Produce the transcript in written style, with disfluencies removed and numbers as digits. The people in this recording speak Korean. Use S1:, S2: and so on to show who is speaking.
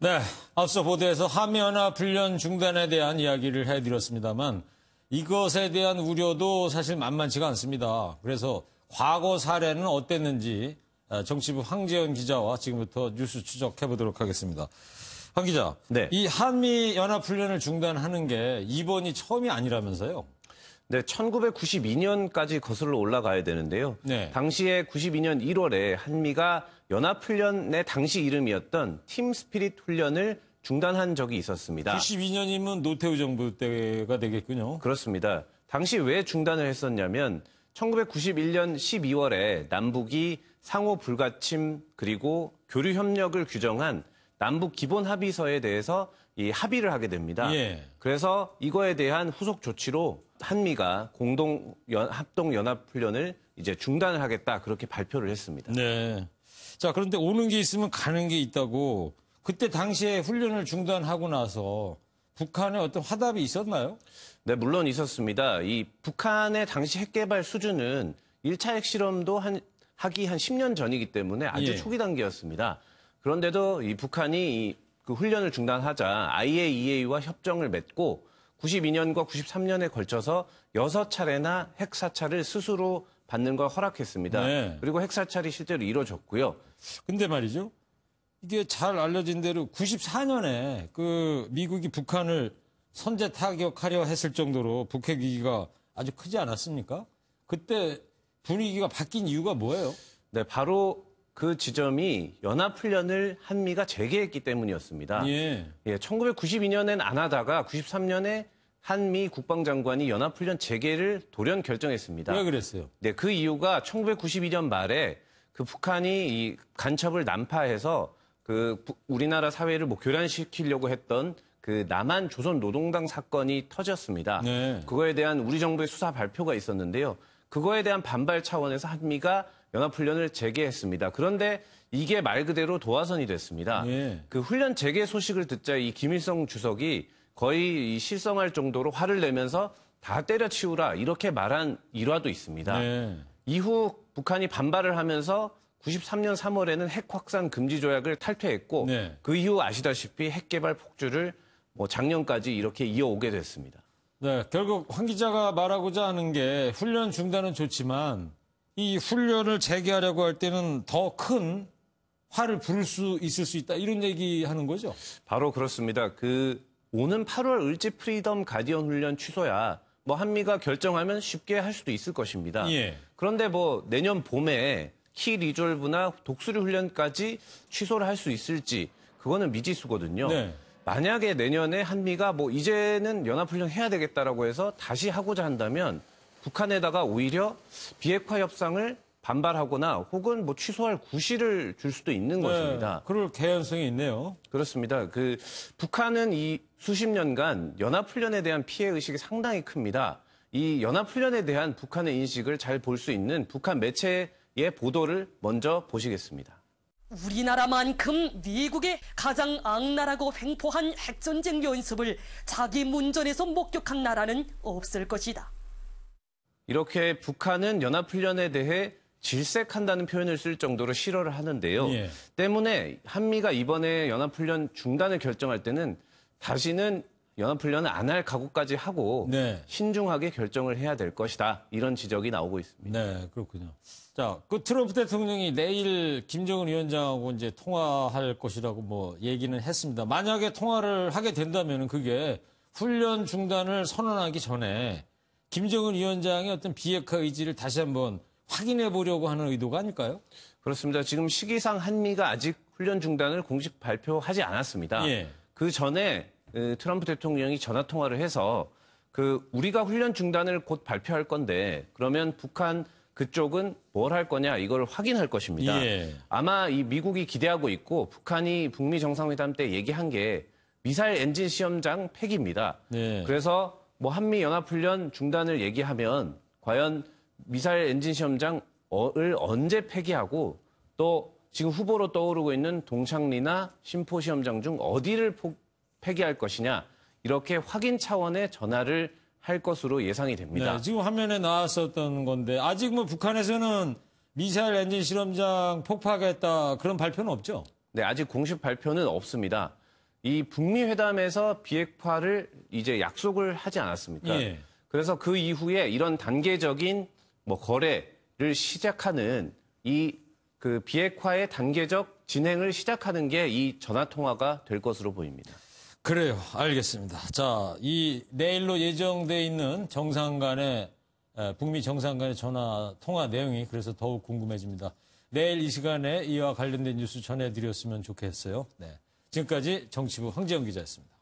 S1: 네, 앞서 보도에서 한미연합훈련 중단에 대한 이야기를 해드렸습니다만 이것에 대한 우려도 사실 만만치가 않습니다. 그래서 과거 사례는 어땠는지 정치부 황재현 기자와 지금부터 뉴스 추적해보도록 하겠습니다. 황 기자,
S2: 네.
S1: 이 한미연합훈련을 중단하는 게 이번이 처음이 아니라면서요?
S2: 네, 1992년까지 거슬러 올라가야 되는데요.
S1: 네.
S2: 당시에 92년 1월에 한미가 연합훈련의 당시 이름이었던 팀 스피릿 훈련을 중단한 적이 있었습니다.
S1: 92년이면 노태우 정부 때가 되겠군요.
S2: 그렇습니다. 당시 왜 중단을 했었냐면 1991년 12월에 남북이 상호 불가침 그리고 교류 협력을 규정한 남북 기본 합의서에 대해서 이 합의를 하게 됩니다.
S1: 예.
S2: 그래서 이거에 대한 후속 조치로 한미가 공동 합동 연합 훈련을 이제 중단을 하겠다 그렇게 발표를 했습니다.
S1: 네. 자, 그런데 오는 게 있으면 가는 게 있다고 그때 당시에 훈련을 중단하고 나서 북한의 어떤 화답이 있었나요?
S2: 네, 물론 있었습니다. 이 북한의 당시 핵개발 수준은 1차 핵실험도 하기 한 10년 전이기 때문에 아주
S1: 예.
S2: 초기 단계였습니다. 그런데도 이 북한이 그 훈련을 중단하자 IAEA와 협정을 맺고 92년과 93년에 걸쳐서 6차례나 핵사찰을 스스로 받는 걸 허락했습니다.
S1: 네.
S2: 그리고 핵사찰이 실제로 이루어졌고요.
S1: 근데 말이죠. 이게 잘 알려진 대로 94년에 그 미국이 북한을 선제 타격하려 했을 정도로 북핵 위기가 아주 크지 않았습니까? 그때 분위기가 바뀐 이유가 뭐예요?
S2: 네, 바로 그 지점이 연합훈련을 한미가 재개했기 때문이었습니다.
S1: 예.
S2: 1992년엔 안 하다가 93년에 한미 국방장관이 연합훈련 재개를 돌연 결정했습니다.
S1: 왜 그랬어요?
S2: 네, 그 이유가 1992년 말에 그 북한이 이 간첩을 난파해서 그 우리나라 사회를 뭐 교란시키려고 했던 그 남한 조선 노동당 사건이 터졌습니다.
S1: 네.
S2: 그거에 대한 우리 정부의 수사 발표가 있었는데요. 그거에 대한 반발 차원에서 한미가 연합훈련을 재개했습니다. 그런데 이게 말 그대로 도화선이 됐습니다.
S1: 네.
S2: 그 훈련 재개 소식을 듣자 이 김일성 주석이 거의 실성할 정도로 화를 내면서 다 때려치우라 이렇게 말한 일화도 있습니다.
S1: 네.
S2: 이후 북한이 반발을 하면서 93년 3월에는 핵 확산 금지 조약을 탈퇴했고
S1: 네.
S2: 그 이후 아시다시피 핵 개발 폭주를 뭐 작년까지 이렇게 이어오게 됐습니다.
S1: 네, 결국 황 기자가 말하고자 하는 게 훈련 중단은 좋지만 이 훈련을 재개하려고 할 때는 더 큰 화를 부를 수 있을 수 있다 이런 얘기하는 거죠?
S2: 바로 그렇습니다. 그 오는 8월 을지 프리덤 가디언 훈련 취소야 뭐 한미가 결정하면 쉽게 할 수도 있을 것입니다.
S1: 예.
S2: 그런데 뭐 내년 봄에 키 리졸브나 독수리 훈련까지 취소를 할 수 있을지 그거는 미지수거든요.
S1: 네.
S2: 만약에 내년에 한미가 뭐 이제는 연합훈련 해야 되겠다라고 해서 다시 하고자 한다면 북한에다가 오히려 비핵화 협상을 반발하거나 혹은 뭐 취소할 구실을 줄 수도 있는 것입니다.
S1: 그럴 개연성이 있네요.
S2: 그렇습니다. 그 북한은 이 수십 년간 연합훈련에 대한 피해 의식이 상당히 큽니다. 이 연합훈련에 대한 북한의 인식을 잘 볼 수 있는 북한 매체의 보도를 먼저 보시겠습니다.
S3: 우리나라만큼 미국의 가장 악랄하고 횡포한 핵전쟁 연습을 자기 문전에서 목격한 나라는 없을 것이다.
S2: 이렇게 북한은 연합훈련에 대해 질색한다는 표현을 쓸 정도로 싫어를 하는데요.
S1: 예.
S2: 때문에 한미가 이번에 연합훈련 중단을 결정할 때는 다시는 연합훈련을 안 할 각오까지 하고
S1: 네.
S2: 신중하게 결정을 해야 될 것이다. 이런 지적이 나오고 있습니다.
S1: 네, 그렇군요. 자, 그 트럼프 대통령이 내일 김정은 위원장하고 이제 통화할 것이라고 뭐 얘기는 했습니다. 만약에 통화를 하게 된다면 그게 훈련 중단을 선언하기 전에 김정은 위원장의 어떤 비핵화 의지를 다시 한번 확인해 보려고 하는 의도가 아닐까요?
S2: 그렇습니다. 지금 시기상 한미가 아직 훈련 중단을 공식 발표하지 않았습니다.
S1: 예.
S2: 그 전에 트럼프 대통령이 전화 통화를 해서 우리가 훈련 중단을 곧 발표할 건데 그러면 북한 그쪽은 뭘 할 거냐 이걸 확인할 것입니다.
S1: 예.
S2: 아마 이 미국이 기대하고 있고 북한이 북미 정상회담 때 얘기한 게 미사일 엔진 시험장 폐기입니다.
S1: 네.
S2: 그래서 뭐 한미 연합훈련 중단을 얘기하면 과연 미사일 엔진 시험장을 언제 폐기하고 또 지금 후보로 떠오르고 있는 동창리나 신포 시험장 중 어디를 폐기할 것이냐 이렇게 확인 차원의 전화를 할 것으로 예상이 됩니다.
S1: 네, 지금 화면에 나왔었던 건데 아직 뭐 북한에서는 미사일 엔진 실험장 폭파하겠다 그런 발표는 없죠?
S2: 네, 아직 공식 발표는 없습니다. 이 북미 회담에서 비핵화를 이제 약속을 하지 않았습니까?
S1: 예.
S2: 그래서 그 이후에 이런 단계적인 뭐 거래를 시작하는 이 그 비핵화의 단계적 진행을 시작하는 게 이 전화 통화가 될 것으로 보입니다.
S1: 그래요. 알겠습니다. 자, 이 내일로 예정돼 있는 북미 정상 간의 전화 통화 내용이 그래서 더욱 궁금해집니다. 내일 이 시간에 이와 관련된 뉴스 전해드렸으면 좋겠어요. 네. 지금까지 정치부 황재영 기자였습니다.